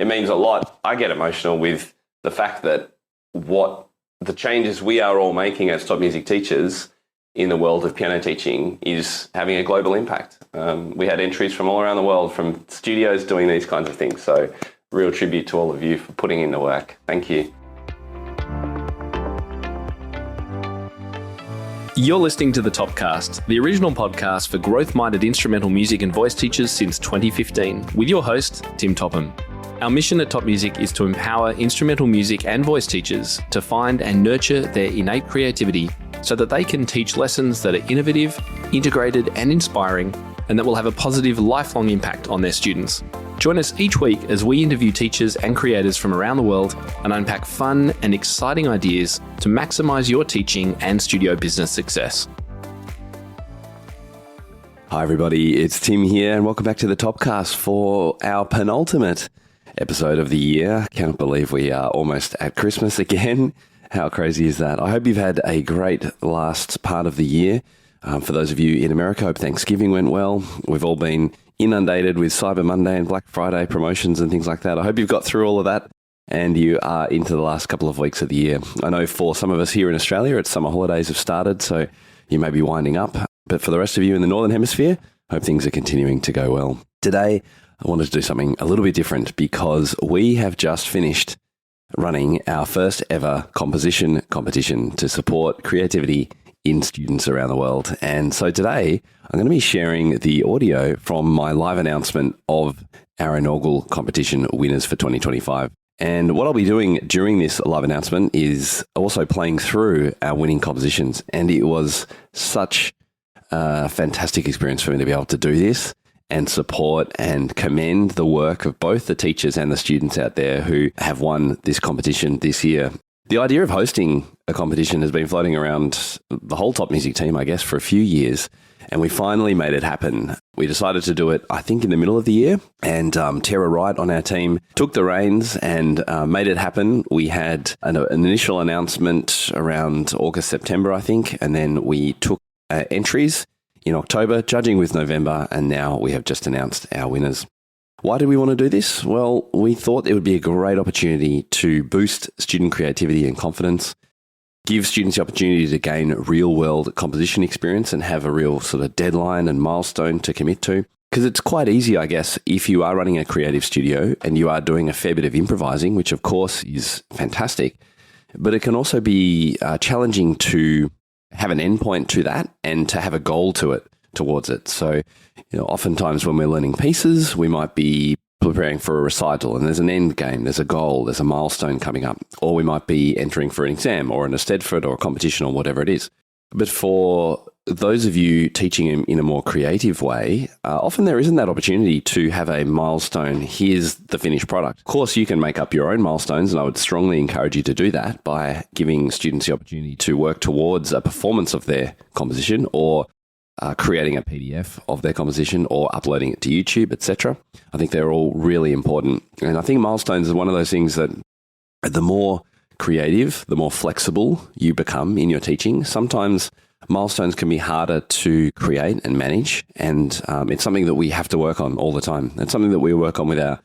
it means a lot. I get emotional with the fact that what the changes we are all making as top music teachers in the world of piano teaching is having a global impact. We had entries from all around the world, from studios doing these kinds of things. So real tribute to all of you for putting in the work. Thank you. You're listening to the Topcast, the original podcast for growth-minded instrumental music and voice teachers since 2015, with your host, Tim Topham. Our mission at Top Music is to empower instrumental music and voice teachers to find and nurture their innate creativity so that they can teach lessons that are innovative, integrated and inspiring, and that will have a positive lifelong impact on their students. Join us each week as we interview teachers and creators from around the world and unpack fun and exciting ideas to maximize your teaching and studio business success. Hi everybody, it's Tim here and welcome back to the Topcast for our penultimate episode of the year. Can't believe we are almost at Christmas again. How crazy is that? I hope you've had a great last part of the year. For those of you in America, I hope Thanksgiving went well. We've all been inundated with Cyber Monday and Black Friday promotions and things like that. I hope you've got through all of that and you are into the last couple of weeks of the year. I know for some of us here in Australia, it's summer holidays have started, so you may be winding up. But for the rest of you in the Northern Hemisphere, I hope things are continuing to go well. Today, I wanted to do something a little bit different because we have just finished running our first ever composition competition to support creativity in students around the world. And so today, I'm going to be sharing the audio from my live announcement of our inaugural competition winners for 2025. And what I'll be doing during this live announcement is also playing through our winning compositions. And it was such a fantastic experience for me to be able to do this and support and commend the work of both the teachers and the students out there who have won this competition this year. The idea of hosting a competition has been floating around the whole Top Music team, I guess, for a few years, and we finally made it happen. We decided to do it, I think, in the middle of the year, and Tara Wright on our team took the reins and made it happen. We had an initial announcement around August, September, I think, and then we took entries in October, judging with November, and now we have just announced our winners. Why did we want to do this? Well, we thought it would be a great opportunity to boost student creativity and confidence, give students the opportunity to gain real-world composition experience and have a real sort of deadline and milestone to commit to. Because it's quite easy, I guess, if you are running a creative studio and you are doing a fair bit of improvising, which of course is fantastic, but it can also be challenging to have an endpoint to that and to have a goal towards it. So, oftentimes when we're learning pieces, we might be preparing for a recital and there's an end game, there's a goal, there's a milestone coming up, or we might be entering for an exam or an Eisteddfod or a competition or whatever it is. But for those of you teaching in a more creative way, often there isn't that opportunity to have a milestone. Here's the finished product. Of course, you can make up your own milestones, and I would strongly encourage you to do that by giving students the opportunity to work towards a performance of their composition or creating a PDF of their composition or uploading it to YouTube, etc. I think they're all really important. And I think milestones is one of those things that the more creative, the more flexible you become in your teaching. Sometimes milestones can be harder to create and manage, and it's something that we have to work on all the time. It's something that we work on with our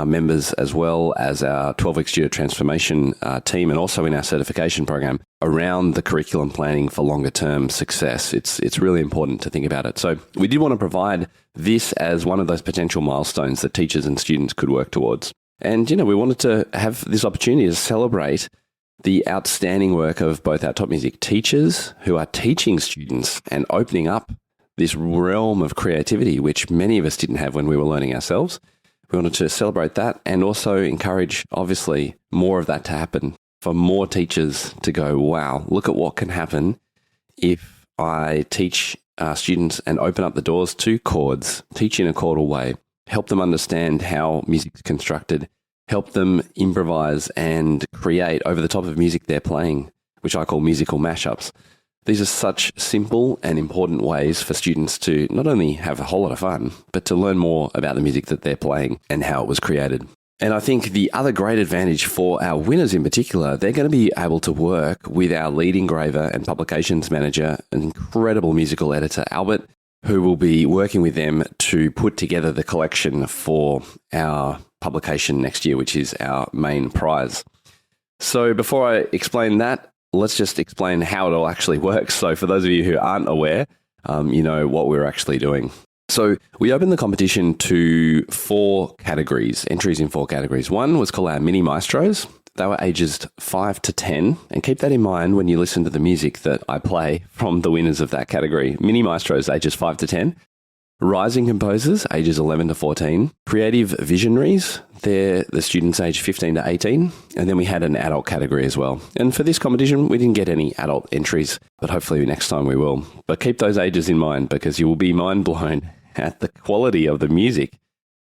members as well as our 12-week studio transformation team, and also in our certification program around the curriculum planning for longer term success. It's really important to think about it. So we did want to provide this as one of those potential milestones that teachers and students could work towards. And, we wanted to have this opportunity to celebrate the outstanding work of both our Top Music teachers who are teaching students and opening up this realm of creativity, which many of us didn't have when we were learning ourselves. We wanted to celebrate that and also encourage, obviously, more of that to happen, for more teachers to go, wow, look at what can happen if I teach students and open up the doors to chords, teach in a chordal way, help them understand how music's constructed, help them improvise and create over the top of music they're playing, which I call musical mashups. These are such simple and important ways for students to not only have a whole lot of fun, but to learn more about the music that they're playing and how it was created. And I think the other great advantage for our winners in particular, they're going to be able to work with our lead engraver and publications manager, an incredible musical editor, Albert, who will be working with them to put together the collection for our publication next year, which is our main prize. So before I explain that, let's just explain how it all actually works. So for those of you who aren't aware, you know what we're actually doing. So we opened the competition to 4 categories, entries in 4 categories. One was called our mini Maestros. They were ages 5 to 10. And keep that in mind when you listen to the music that I play from the winners of that category. Mini Maestros, ages 5 to 10. Rising composers, ages 11 to 14. Creative Visionaries, they're the students aged 15 to 18. And then we had an adult category as well. And for this competition, we didn't get any adult entries, but hopefully next time we will. But keep those ages in mind because you will be mind blown at the quality of the music.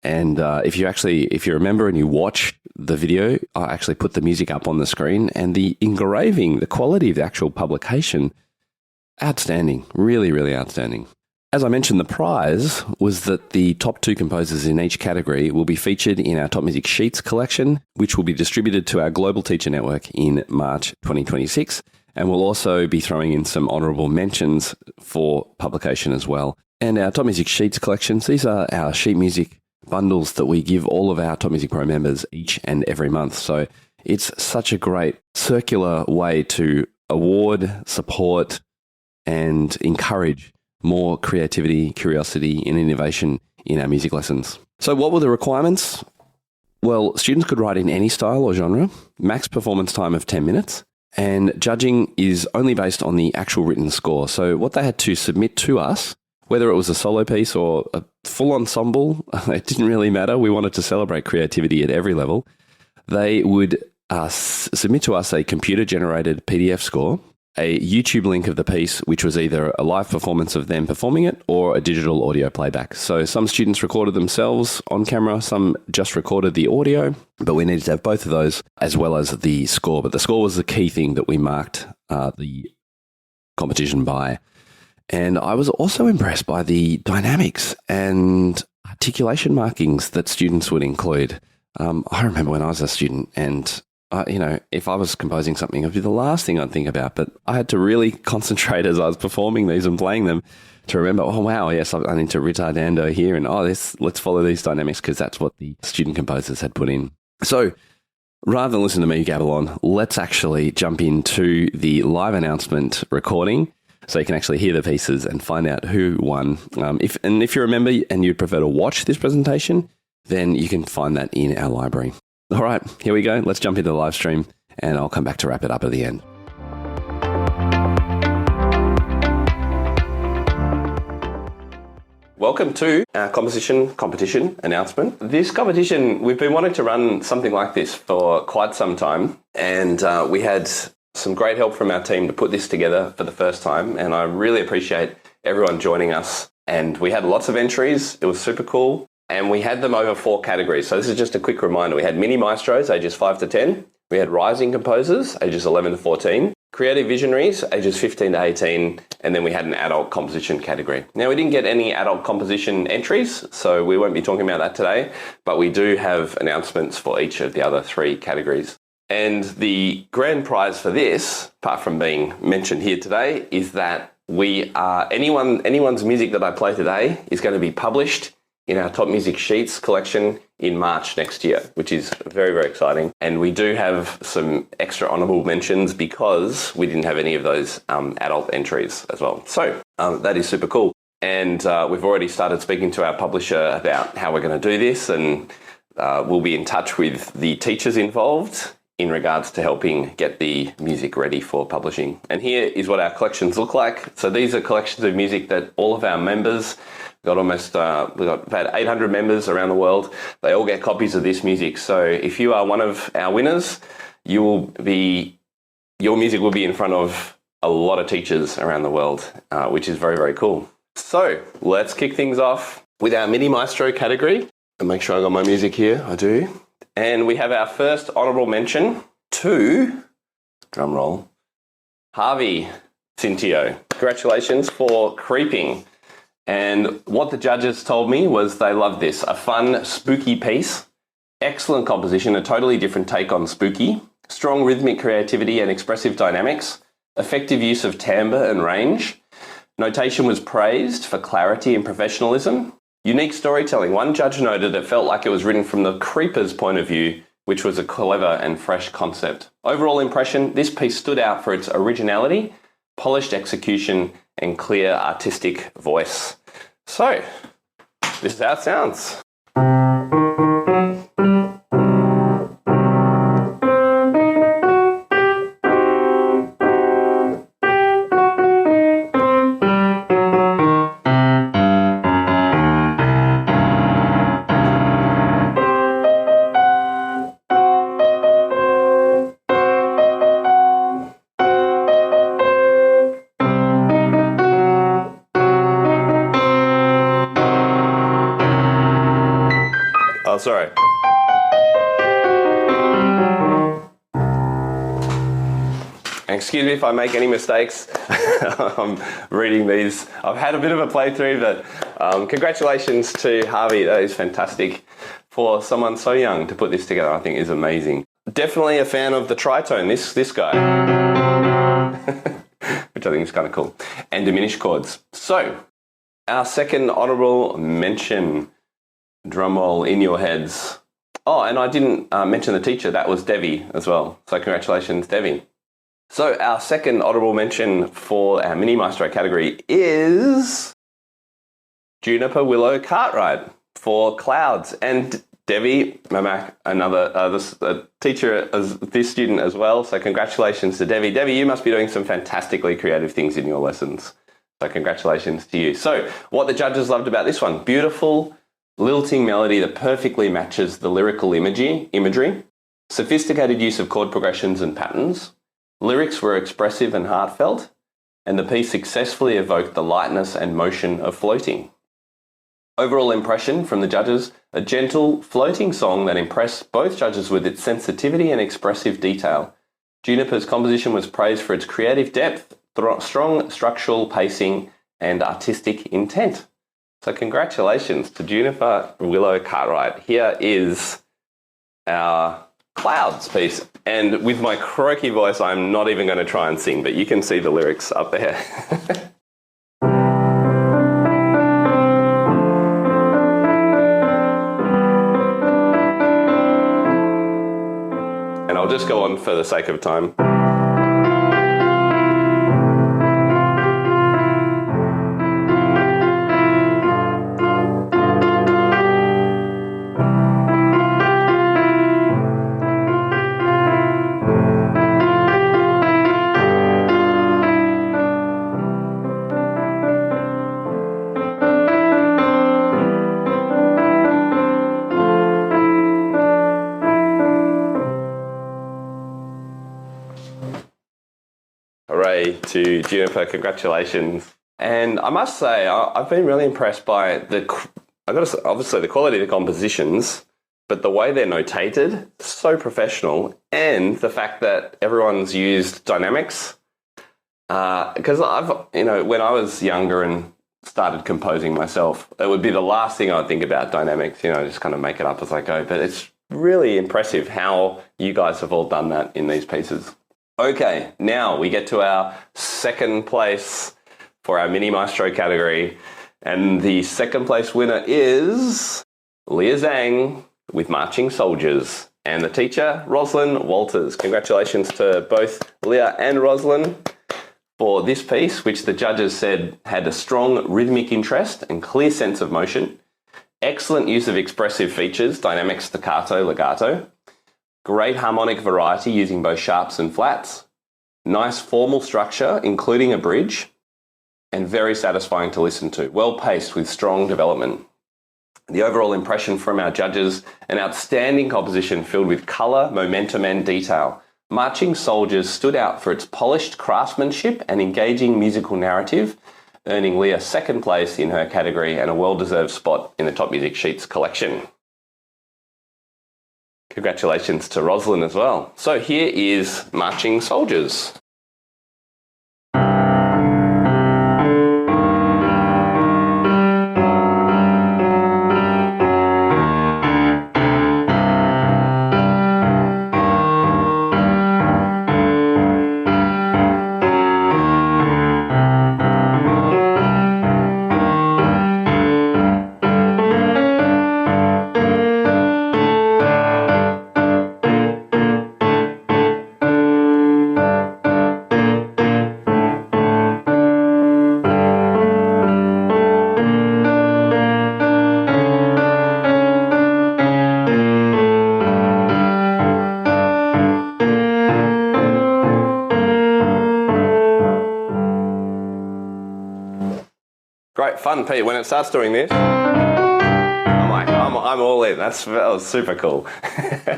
And if you remember and you watch the video, I actually put the music up on the screen and the engraving, the quality of the actual publication, outstanding, really, really outstanding. As I mentioned, the prize was that the top 2 composers in each category will be featured in our TopMusic Sheets collection, which will be distributed to our global teacher network in March 2026. And we'll also be throwing in some honourable mentions for publication as well. And our TopMusic Sheets collections, these are our sheet music bundles that we give all of our TopMusic Pro members each and every month. So it's such a great circular way to award, support, and encourage more creativity, curiosity, and innovation in our music lessons. So what were the requirements? Well, students could write in any style or genre, max performance time of 10 minutes, and judging is only based on the actual written score. So what they had to submit to us, whether it was a solo piece or a full ensemble, it didn't really matter. We wanted to celebrate creativity at every level. They would submit to us a computer-generated PDF score, a YouTube link of the piece, which was either a live performance of them performing it or a digital audio playback. So some students recorded themselves on camera, some just recorded the audio, but we needed to have both of those as well as the score. But the score was the key thing that we marked the competition by. And I was also impressed by the dynamics and articulation markings that students would include. I remember when I was a student and if I was composing something, it would be the last thing I'd think about. But I had to really concentrate as I was performing these and playing them to remember, oh, wow, yes, I need to ritardando here. And, let's follow these dynamics because that's what the student composers had put in. So rather than listen to me gabble on, let's actually jump into the live announcement recording so you can actually hear the pieces and find out who won. If you remember and you'd prefer to watch this presentation, then you can find that in our library. All right, here we go. Let's jump into the live stream and I'll come back to wrap it up at the end. Welcome to our composition competition announcement. This competition, we've been wanting to run something like this for quite some time, and we had some great help from our team to put this together for the first time, and I really appreciate everyone joining us. And we had lots of entries. It was super cool. And we had them over 4 categories. So this is just a quick reminder. We had mini Maestros, ages 5 to 10. We had rising composers, ages 11 to 14. Creative Visionaries, ages 15 to 18. And then we had an adult composition category. Now, we didn't get any adult composition entries, so we won't be talking about that today. But we do have announcements for each of the other 3 categories. And the grand prize for this, apart from being mentioned here today, is that anyone's music that I play today is going to be published in our TopMusic Sheets collection in March next year, which is very, very exciting. And we do have some extra honourable mentions because we didn't have any of those adult entries as well. So that is super cool. And we've already started speaking to our publisher about how we're going to do this, and we'll be in touch with the teachers involved in regards to helping get the music ready for publishing. And here is what our collections look like. So these are collections of music that all of our members, we've got about 800 members around the world. They all get copies of this music. So if you are one of our winners, your music will be in front of a lot of teachers around the world, which is very, very cool. So let's kick things off with our mini Maestro category. And make sure I got my music here. I do. And we have our first honourable mention to, drum roll, Harvey Cintio. Congratulations for Creeping. And what the judges told me was they loved this. A fun, spooky piece, excellent composition, a totally different take on spooky, strong rhythmic creativity and expressive dynamics, effective use of timbre and range. Notation was praised for clarity and professionalism. Unique storytelling. One judge noted it felt like it was written from the creeper's point of view, which was a clever and fresh concept. Overall impression, this piece stood out for its originality, polished execution, and clear artistic voice. So, this is how it sounds. Oh, sorry. Excuse me if I make any mistakes. I'm reading these. I've had a bit of a playthrough, but congratulations to Harvey. That is fantastic. For someone so young to put this together, I think is amazing. Definitely a fan of the tritone, this guy. Which I think is kind of cool. And diminished chords. So, our second honourable mention. Drum roll in your heads. Oh, and I didn't mention the teacher. That was Devi as well. So congratulations, Devi. So our second honourable mention for our Mini Maestro category is Juniper Willow Cartwright for Clouds. And Devi, another teacher as this student as well. So congratulations to Devi. Devi, you must be doing some fantastically creative things in your lessons. So congratulations to you. So what the judges loved about this one, beautiful, lilting melody that perfectly matches the lyrical imagery, sophisticated use of chord progressions and patterns, lyrics were expressive and heartfelt, and the piece successfully evoked the lightness and motion of floating. Overall impression from the judges, a gentle, floating song that impressed both judges with its sensitivity and expressive detail. Juniper's composition was praised for its creative depth, strong structural pacing, and artistic intent. So congratulations to Juniper Willow Cartwright. Here is our Clouds piece. And with my croaky voice, I'm not even going to try and sing, but you can see the lyrics up there. And I'll just go on for the sake of time. Hooray to Juniper, congratulations. And I must say, I've been really impressed by obviously the quality of the compositions, but the way they're notated, so professional, and the fact that everyone's used dynamics. Because when I was younger and started composing myself, it would be the last thing I'd think about, dynamics, just kind of make it up as I go. But it's really impressive how you guys have all done that in these pieces. Okay, now we get to our second place for our Mini Maestro category. And the second place winner is Leah Zhang with Marching Soldiers. And the teacher, Roslyn Walters. Congratulations to both Leah and Roslyn for this piece, which the judges said had a strong rhythmic interest and clear sense of motion. Excellent use of expressive features, dynamic staccato, legato. Great harmonic variety using both sharps and flats. Nice formal structure, including a bridge. And very satisfying to listen to. Well paced with strong development. The overall impression from our judges, an outstanding composition filled with colour, momentum and detail. Marching Soldiers stood out for its polished craftsmanship and engaging musical narrative, earning Leah second place in her category and a well-deserved spot in the Top Music Sheets collection. Congratulations to Roslyn as well. So here is Marching Soldiers. great fun, Pete. When it starts doing this, I'm all in. That was super cool.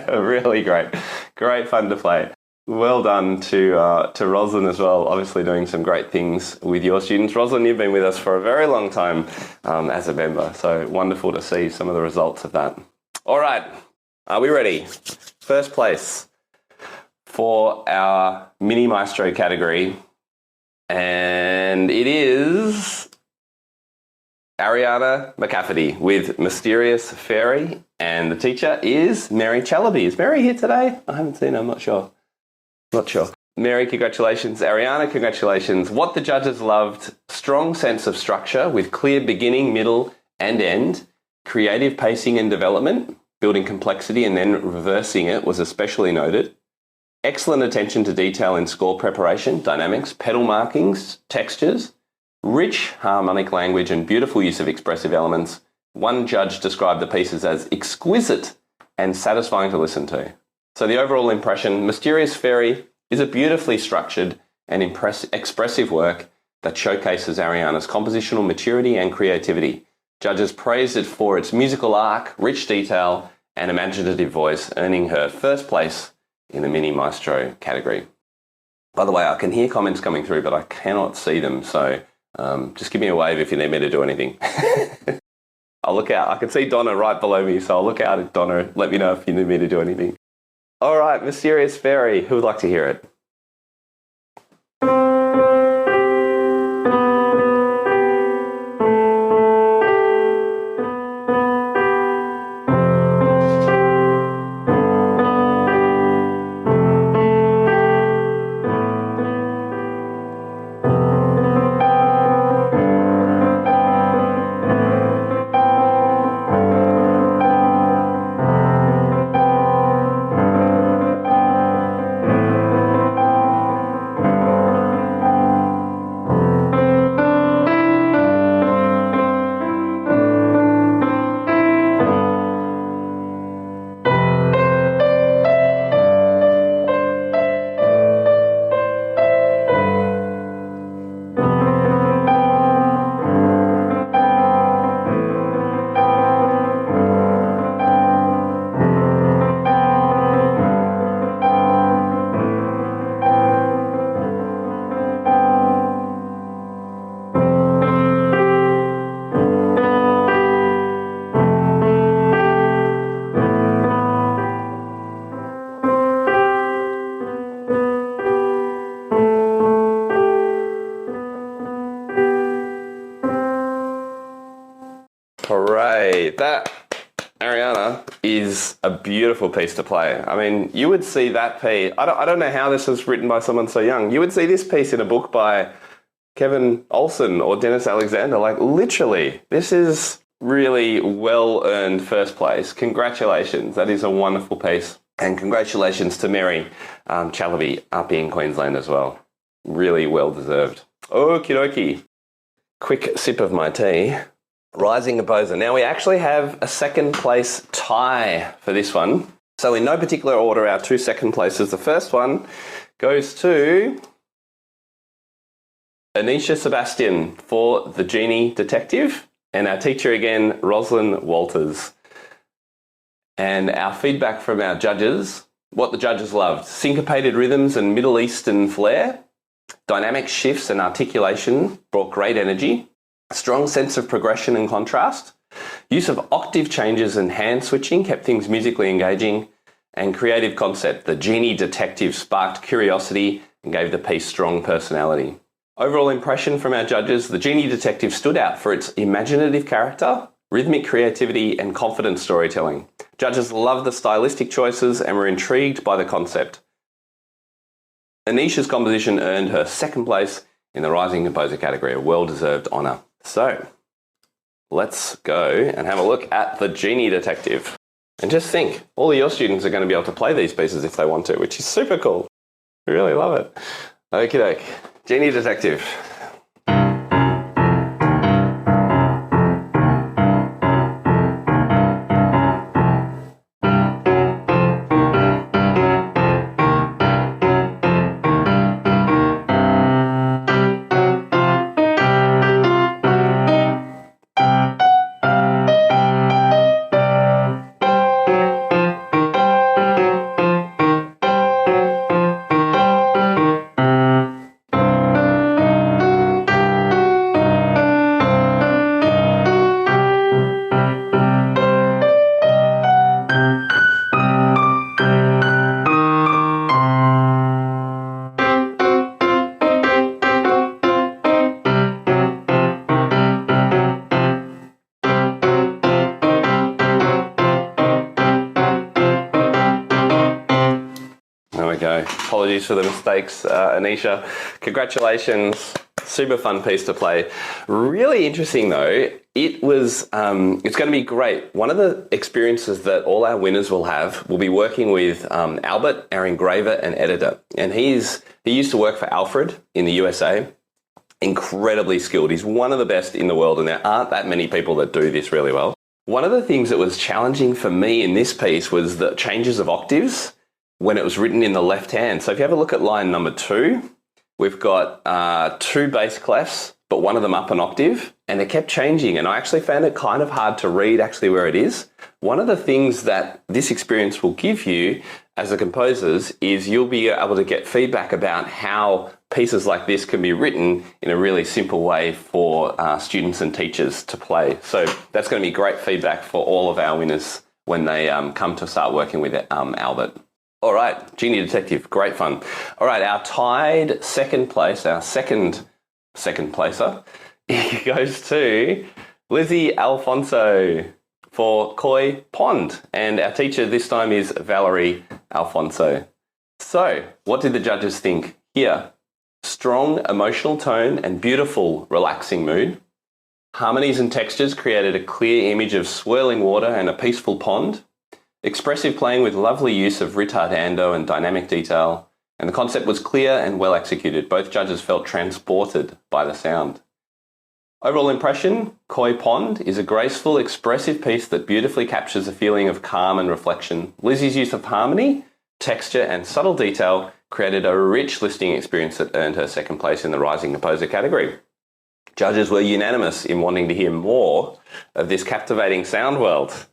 Really great. Great fun to play. Well done to Roslyn as well, obviously doing some great things with your students. Roslyn, you've been with us for a very long time as a member, so wonderful to see some of the results of that. All right, are we ready? First place for our mini maestro category, and it is Ariana McCafferty with Mysterious Fairy, and the teacher is Mary Chalabi. Is Mary here today? I haven't seen her, I'm not sure. Mary, congratulations. Ariana, congratulations. What the judges loved: strong sense of structure with clear beginning, middle and end, creative pacing and development, building complexity and then reversing it was especially noted. Excellent attention to detail in score preparation, dynamics, pedal markings, textures, rich harmonic language and beautiful use of expressive elements. One judge described the pieces as exquisite and satisfying to listen to. So the overall impression: Mysterious Fairy is a beautifully structured and expressive work that showcases Ariana's compositional maturity and creativity. Judges praised it for its musical arc, rich detail, and imaginative voice, earning her first place in the Mini Maestro category. By the way, I can hear comments coming through, but I cannot see them, so just give me a wave if you need me to do anything. I'll look out. I can see Donna right below me, so I'll look out at Donna. Let me know if you need me to do anything. All right, Mysterious Fairy. Who would like to hear it? Hooray. That, Ariana, is a beautiful piece to play. I mean, you would see that piece. I don't know how this was written by someone so young. You would see this piece in a book by Kevin Olson or Dennis Alexander. Like, literally, this is really well-earned first place. Congratulations. That is a wonderful piece. And congratulations to Mary Chalabi up in Queensland as well. Really well-deserved. Okie dokie. Quick sip of my tea. Rising Composer. Now we actually have a second place tie for this one. So in no particular order, our two second places. The first one goes to Anisha Sebastian for The Genie Detective, and our teacher again, Roslyn Walters. And our feedback from our judges, what the judges loved: syncopated rhythms and Middle Eastern flair, dynamic shifts and articulation brought great energy, strong sense of progression and contrast, use of octave changes and hand switching kept things musically engaging, and creative concept. The Genie Detective sparked curiosity and gave the piece strong personality. Overall impression from our judges: The Genie Detective stood out for its imaginative character, rhythmic creativity, and confident storytelling. Judges loved the stylistic choices and were intrigued by the concept. Anisha's composition earned her second place in the Rising Composer category, a well-deserved honour. So, let's go and have a look at The Genie Detective. And just think, all of your students are going to be able to play these pieces if they want to, which is super cool. I really love it. Okie doke. Genie Detective. There we go. Apologies for the mistakes, Anisha. Congratulations. Super fun piece to play. Really interesting though. It was, it's going to be great. One of the experiences that all our winners will have will be working with Albert, our engraver and editor. And he used to work for Alfred in the USA. Incredibly skilled. He's one of the best in the world, and there aren't that many people that do this really well. One of the things that was challenging for me in this piece was the changes of octaves when it was written in the left hand. So if you have a look at line number 2, we've got 2 bass clefs, but one of them up an octave, and it kept changing. And I actually found it kind of hard to read actually where it is. One of the things that this experience will give you as the composers is you'll be able to get feedback about how pieces like this can be written in a really simple way for students and teachers to play. So that's going to be great feedback for all of our winners when they come to start working with Albert. All right, Genie Detective, great fun. All right, our tied second place, our second placer, goes to Lizzie Alfonso for Koi Pond. And our teacher this time is Valerie Alfonso. So, what did the judges think here? Strong emotional tone and beautiful relaxing mood. Harmonies and textures created a clear image of swirling water and a peaceful pond. Expressive playing with lovely use of ritardando and dynamic detail. And the concept was clear and well executed. Both judges felt transported by the sound. Overall impression, Koi Pond is a graceful, expressive piece that beautifully captures a feeling of calm and reflection. Lizzie's use of harmony, texture and subtle detail created a rich listening experience that earned her second place in the Rising Composer category. Judges were unanimous in wanting to hear more of this captivating sound world.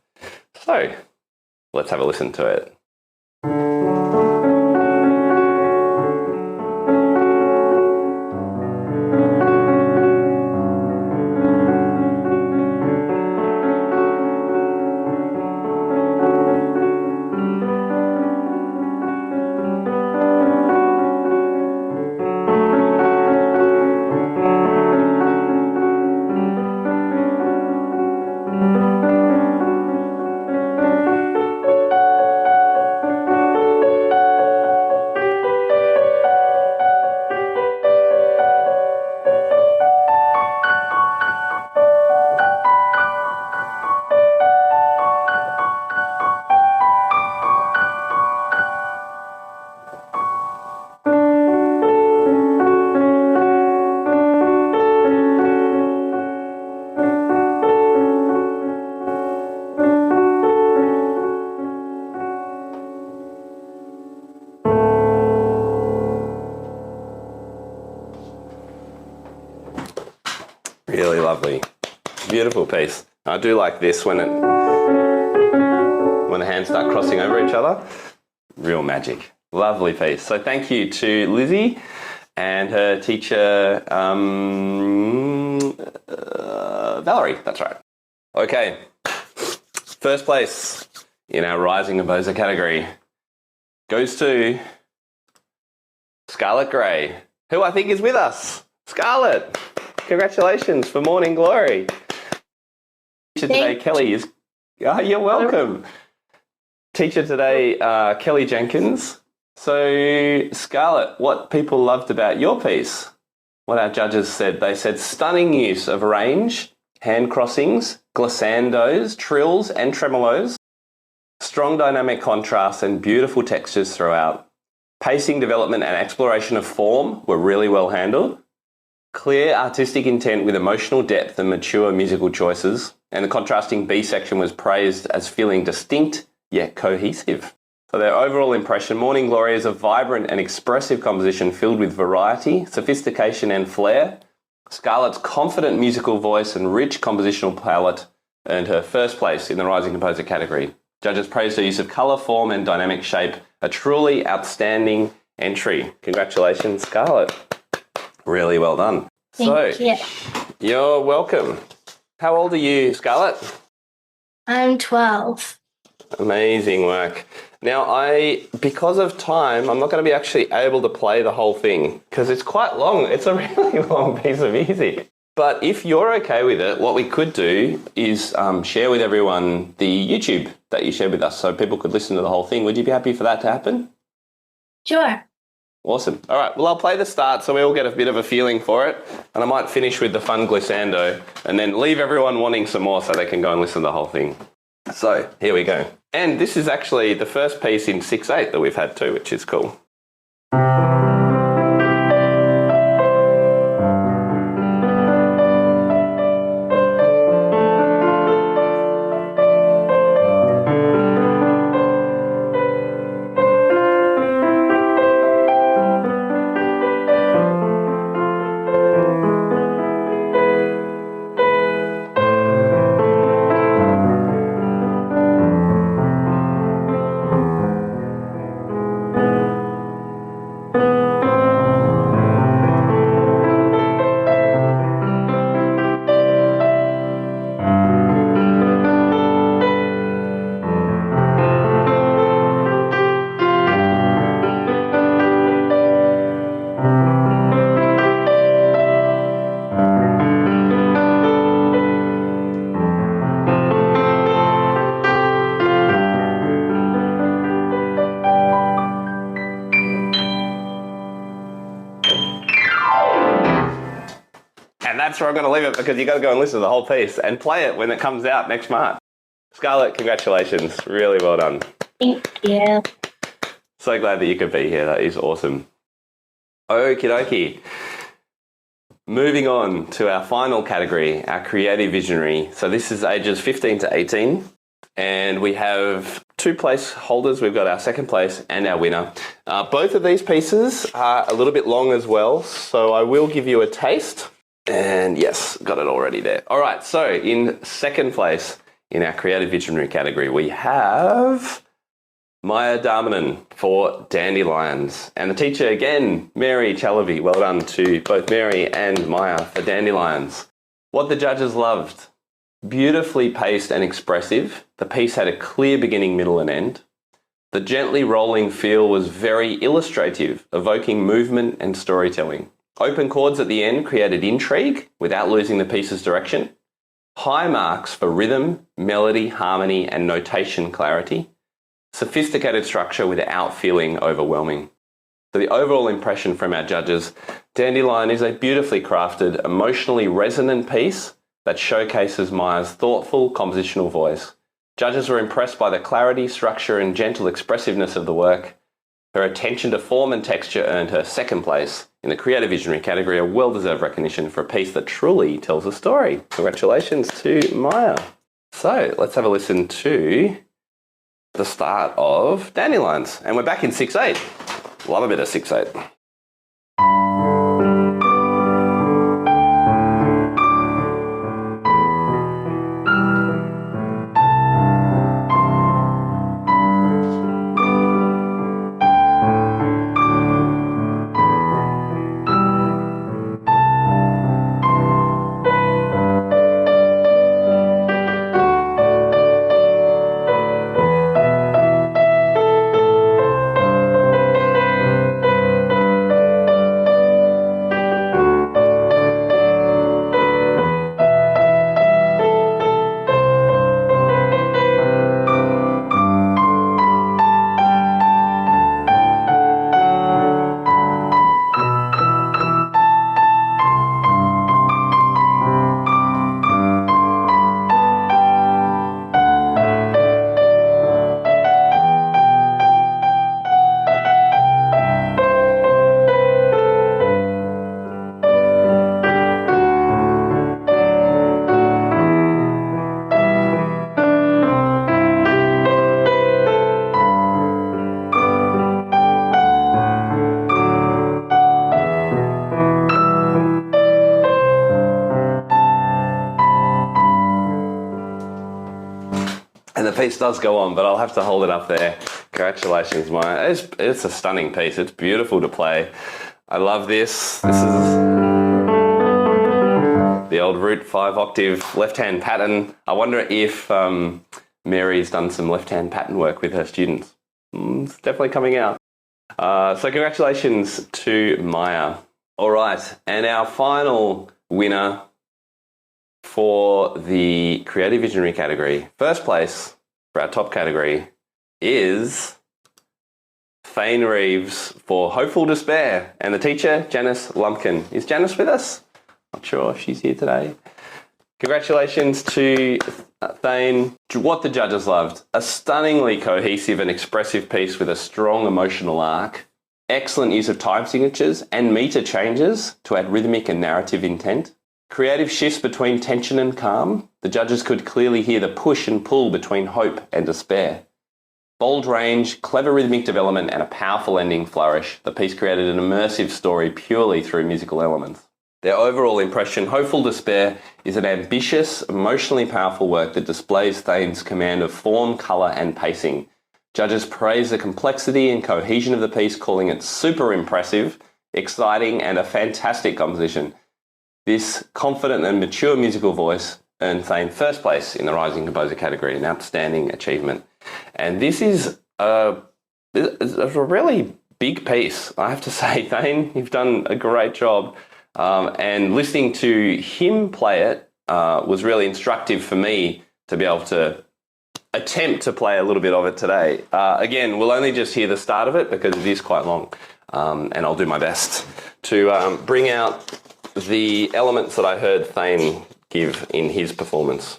So, let's have a listen to it. Really lovely. Beautiful piece. I do like this when the hands start crossing over each other. Real magic. Lovely piece. So thank you to Lizzie and her teacher, Valerie. That's right. Okay. First place in our Rising Composer category goes to Scarlett Gray, who I think is with us. Scarlett, congratulations for Morning Glory. Teacher today, Kelly, is... Oh, you're welcome. Teacher today, Kelly Jenkins. So, Scarlett, what people loved about your piece, what our judges said, they said stunning use of range, hand crossings, glissandos, trills and tremolos, strong dynamic contrast and beautiful textures throughout. Pacing, development and exploration of form were really well handled. Clear artistic intent with emotional depth and mature musical choices. And the contrasting B section was praised as feeling distinct yet cohesive. So their overall impression, Morning Glory is a vibrant and expressive composition filled with variety, sophistication and flair. Scarlett's confident musical voice and rich compositional palette earned her first place in the Rising Composer category. Judges praised her use of colour, form and dynamic shape. A truly outstanding entry. Congratulations, Scarlett. Really well done. Thank you. You're welcome. How old are you, Scarlett? I'm 12. Amazing work. Now, because of time, I'm not going to be actually able to play the whole thing because it's quite long. It's a really long piece of music. But if you're okay with it, what we could do is share with everyone the YouTube that you shared with us so people could listen to the whole thing. Would you be happy for that to happen? Sure. Awesome. All right, well, I'll play the start so we all get a bit of a feeling for it, and I might finish with the fun glissando and then leave everyone wanting some more so they can go and listen to the whole thing. So, here we go. And this is actually the first piece in 6/8 that we've had too, which is cool. And that's where I'm going to leave it because you got to go and listen to the whole piece and play it when it comes out next March. Scarlett, congratulations. Really well done. Thank you. So glad that you could be here. That is awesome. Okie dokie. Moving on to our final category, our creative visionary. So this is ages 15 to 18. And we have 2 place holders. We've got our second place and our winner. Both of these pieces are a little bit long as well. So I will give you a taste. And yes, got it already there. All right, so in second place in our creative visionary category, we have Maya Darmanin for Dandelions. And the teacher again, Mary Chalabi. Well done to both Mary and Maya for Dandelions. What the judges loved. Beautifully paced and expressive. The piece had a clear beginning, middle and end. The gently rolling feel was very illustrative, evoking movement and storytelling. Open chords at the end created intrigue without losing the piece's direction. High marks for rhythm, melody, harmony, and notation clarity. Sophisticated structure without feeling overwhelming. So the overall impression from our judges, Dandelion is a beautifully crafted, emotionally resonant piece that showcases Maya's thoughtful compositional voice. Judges were impressed by the clarity, structure, and gentle expressiveness of the work. Her attention to form and texture earned her second place in the Creative Visionary category, a well-deserved recognition for a piece that truly tells a story. Congratulations to Maya. So let's have a listen to the start of Dandelions. And we're back in 6/8. Love a bit of 6/8. And the piece does go on, but I'll have to hold it up there. Congratulations, Maya. It's a stunning piece. It's beautiful to play. I love this. This is the old root 5 octave left-hand pattern. I wonder if Mary's done some left-hand pattern work with her students. It's definitely coming out. So congratulations to Maya. All right, and our final winner for the Creative Visionary category, first place for our top category is Thane Reeves for Hopeful Despair, and the teacher, Janice Lumpkin. Is Janice with us? Not sure if she's here today. Congratulations to Thane. What the judges loved: a stunningly cohesive and expressive piece with a strong emotional arc, excellent use of time signatures and meter changes to add rhythmic and narrative intent, creative shifts between tension and calm. The judges could clearly hear the push and pull between hope and despair. Bold range, clever rhythmic development, and a powerful ending flourish. The piece created an immersive story purely through musical elements. Their overall impression, Hopeful Despair, is an ambitious, emotionally powerful work that displays Thane's command of form, colour, and pacing. Judges praise the complexity and cohesion of the piece, calling it super impressive, exciting, and a fantastic composition. This confident and mature musical voice earned Thane first place in the Rising Composer category, an outstanding achievement. And this is a really big piece, I have to say. Thane, you've done a great job. And listening to him play it was really instructive for me to be able to attempt to play a little bit of it today. Again, we'll only just hear the start of it because it is quite long, and I'll do my best to bring out the elements that I heard Thane give in his performance.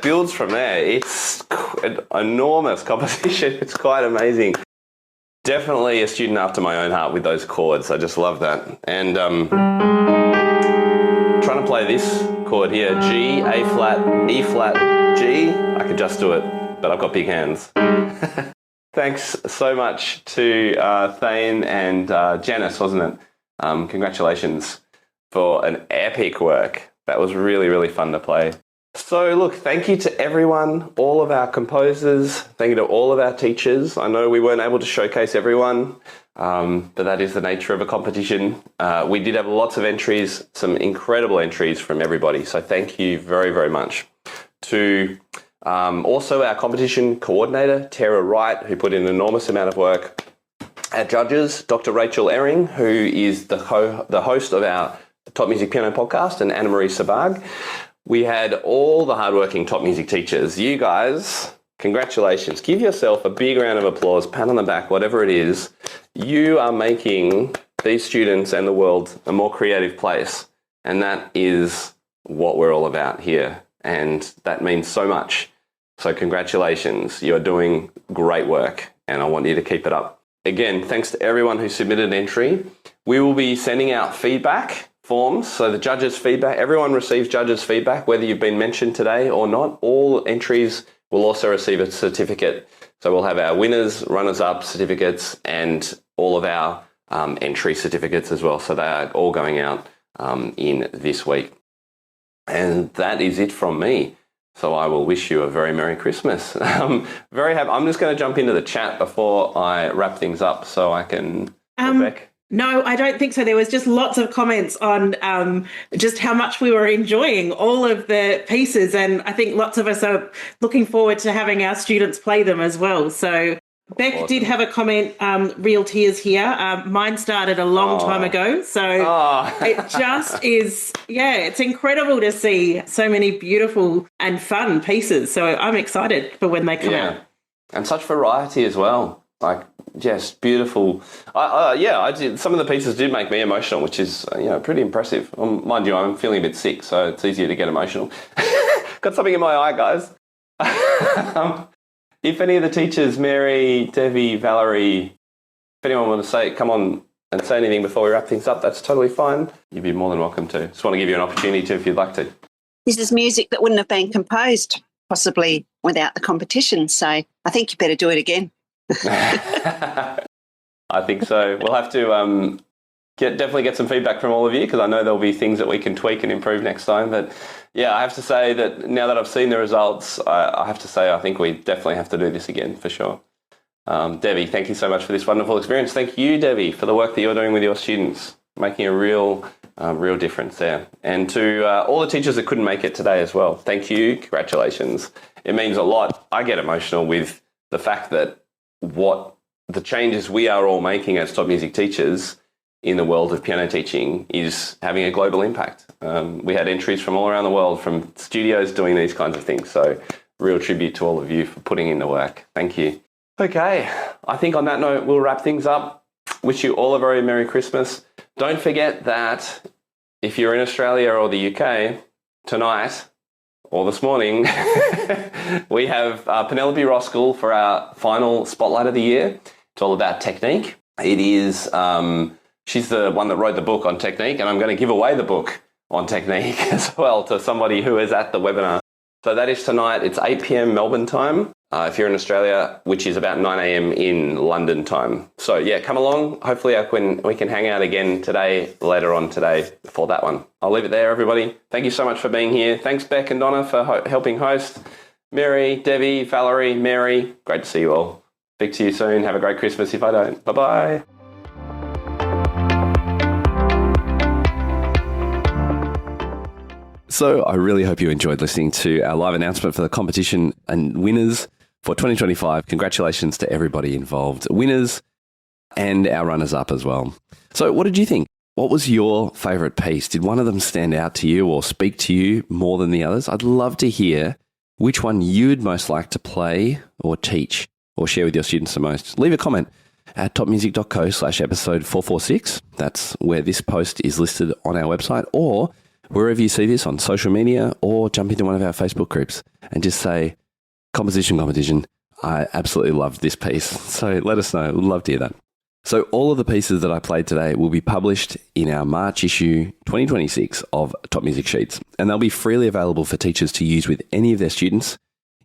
Builds from there. It's an enormous composition. It's quite amazing. Definitely a student after my own heart with those chords. I just love that. And trying to play this chord here, G, A flat, E flat, G. I could just do it, but I've got big hands. Thanks so much to Thane and Janice, wasn't it? Congratulations for an epic work. That was really, really fun to play. So look, thank you to everyone, all of our composers, thank you to all of our teachers. I know we weren't able to showcase everyone, but that is the nature of a competition. We did have lots of entries, some incredible entries from everybody, so thank you very, very much. To also our competition coordinator, Tara Wright, who put in an enormous amount of work. Our judges, Dr. Rachel Ehring, who is the host of our Top Music Piano podcast, and Anna Marie Sabag. We had all the hardworking top music teachers. You guys, congratulations. Give yourself a big round of applause, pat on the back, whatever it is. You are making these students and the world a more creative place. And that is what we're all about here. And that means so much. So congratulations. You're doing great work, and I want you to keep it up. Again, thanks to everyone who submitted an entry. We will be sending out feedback forms, so the judges' feedback, everyone receives judges' feedback, whether you've been mentioned today or not. All entries will also receive a certificate. So we'll have our winners, runners-up certificates, and all of our entry certificates as well. So they are all going out in this week. And that is it from me. So I will wish you a very Merry Christmas. Very happy. I'm just going to jump into the chat before I wrap things up so I can go back. No, I don't think so. There was just lots of comments on just how much we were enjoying all of the pieces. And I think lots of us are looking forward to having our students play them as well. So Beck did have a comment, real tears here. Mine started a long time ago. So it just is, it's incredible to see so many beautiful and fun pieces. So I'm excited for when they come out. And such variety as well. Like, just beautiful. I did. Some of the pieces did make me emotional, which is, pretty impressive. Mind you, I'm feeling a bit sick, so it's easier to get emotional. Got something in my eye, guys. If any of the teachers, Mary, Debbie, Valerie, if anyone want to come on and say anything before we wrap things up, that's totally fine. You'd be more than welcome to. Just want to give you an opportunity to if you'd like to. This is music that wouldn't have been composed possibly without the competition, so I think you better do it again. I think so. We'll have to definitely get some feedback from all of you, because I know there'll be things that we can tweak and improve next time. But yeah, I have to say that now that I've seen the results, I have to say I think we definitely have to do this again for sure. Debbie, thank you so much for this wonderful experience. Thank you, Debbie, for the work that you're doing with your students, making a real difference there. And to all the teachers that couldn't make it today as well, thank you. Congratulations. It means a lot. I get emotional with the fact that what the changes we are all making as top music teachers in the world of piano teaching is having a global impact. We had entries from all around the world, from studios doing these kinds of things. So real tribute to all of you for putting in the work. Thank you. Okay, I think on that note, we'll wrap things up. Wish you all a very Merry Christmas. Don't forget that if you're in Australia or the UK, tonight or this morning, we have Penelope Roskell for our final Spotlight of the Year. It's all about technique. It is, she's the one that wrote the book on technique, and I'm going to give away the book on technique as well to somebody who is at the webinar. So that is tonight. It's 8 p.m. Melbourne time. If you're in Australia, which is about 9 a.m. in London time. So yeah, come along. Hopefully we can hang out again later on today for that one. I'll leave it there, everybody. Thank you so much for being here. Thanks, Beck and Donna, for helping host. Mary, Debbie, Valerie, Mary, great to see you all. Speak to you soon. Have a great Christmas if I don't. Bye-bye. So I really hope you enjoyed listening to our live announcement for the competition and winners for 2025. Congratulations to everybody involved, winners and our runners-up as well. So what did you think? What was your favourite piece? Did one of them stand out to you or speak to you more than the others? I'd love to hear which one you'd most like to play or teach or share with your students the most. Leave a comment at topmusic.co/episode 446. That's where this post is listed on our website, or wherever you see this on social media, or jump into one of our Facebook groups and just say, Composition Competition, I absolutely loved this piece. So let us know. We'd love to hear that. So all of the pieces that I played today will be published in our March issue 2026 of Top Music Sheets, and they'll be freely available for teachers to use with any of their students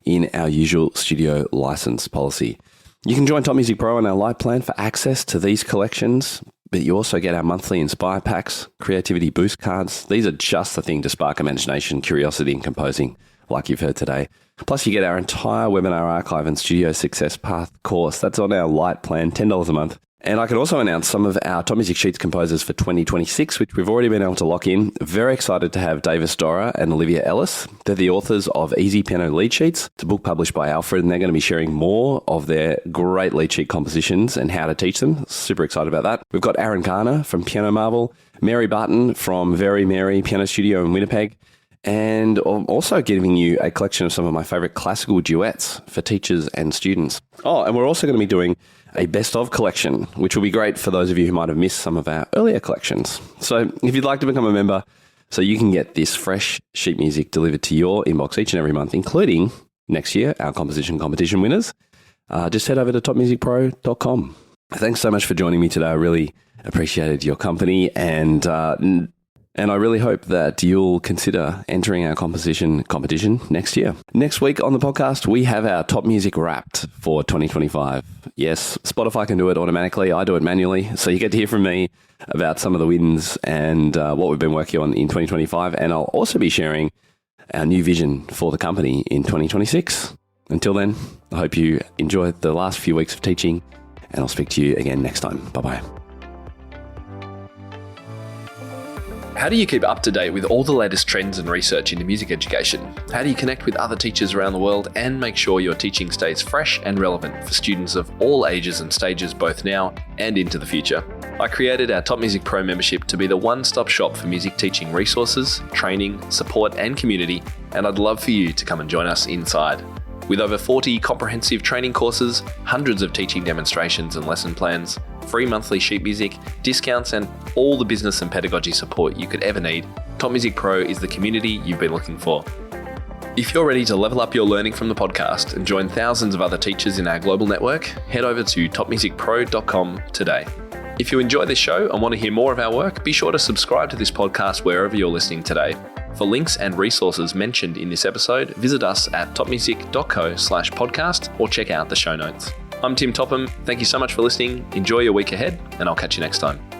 in our usual studio license policy. You can join Top Music Pro on our Light plan for access to these collections, but you also get our monthly Inspire Packs, Creativity Boost cards. These are just the thing to spark imagination, curiosity, and composing, like you've heard today. Plus, you get our entire webinar archive and Studio Success Path course. That's on our Light plan, $10 a month. And I can also announce some of our Top Music Sheets composers for 2026, which we've already been able to lock in. Very excited to have Davis Dora and Olivia Ellis. They're the authors of Easy Piano Lead Sheets. It's a book published by Alfred, and they're going to be sharing more of their great lead sheet compositions and how to teach them. Super excited about that. We've got Aaron Garner from Piano Marvel, Mary Barton from Very Mary Piano Studio in Winnipeg, and I'm also giving you a collection of some of my favourite classical duets for teachers and students. Oh, and we're also going to be doing a best of collection, which will be great for those of you who might have missed some of our earlier collections. So if you'd like to become a member, so you can get this fresh sheet music delivered to your inbox each and every month, including next year, our composition competition winners, just head over to topmusicpro.com. Thanks so much for joining me today. I really appreciated your company, and I really hope that you'll consider entering our composition competition next year. Next week on the podcast, we have our Top Music Wrapped for 2025. Yes, Spotify can do it automatically. I do it manually. So you get to hear from me about some of the wins and what we've been working on in 2025. And I'll also be sharing our new vision for the company in 2026. Until then, I hope you enjoyed the last few weeks of teaching, and I'll speak to you again next time. Bye-bye. How do you keep up to date with all the latest trends and research into music education? How do you connect with other teachers around the world and make sure your teaching stays fresh and relevant for students of all ages and stages, both now and into the future? I created our Top Music Pro membership to be the one-stop shop for music teaching resources, training, support and community, and I'd love for you to come and join us inside. With over 40 comprehensive training courses, hundreds of teaching demonstrations and lesson plans, free monthly sheet music, discounts, and all the business and pedagogy support you could ever need, Top Music Pro is the community you've been looking for. If you're ready to level up your learning from the podcast and join thousands of other teachers in our global network, head over to topmusicpro.com today. If you enjoy this show and want to hear more of our work, be sure to subscribe to this podcast wherever you're listening today. For links and resources mentioned in this episode, visit us at topmusic.co/podcast or check out the show notes. I'm Tim Topham. Thank you so much for listening. Enjoy your week ahead, and I'll catch you next time.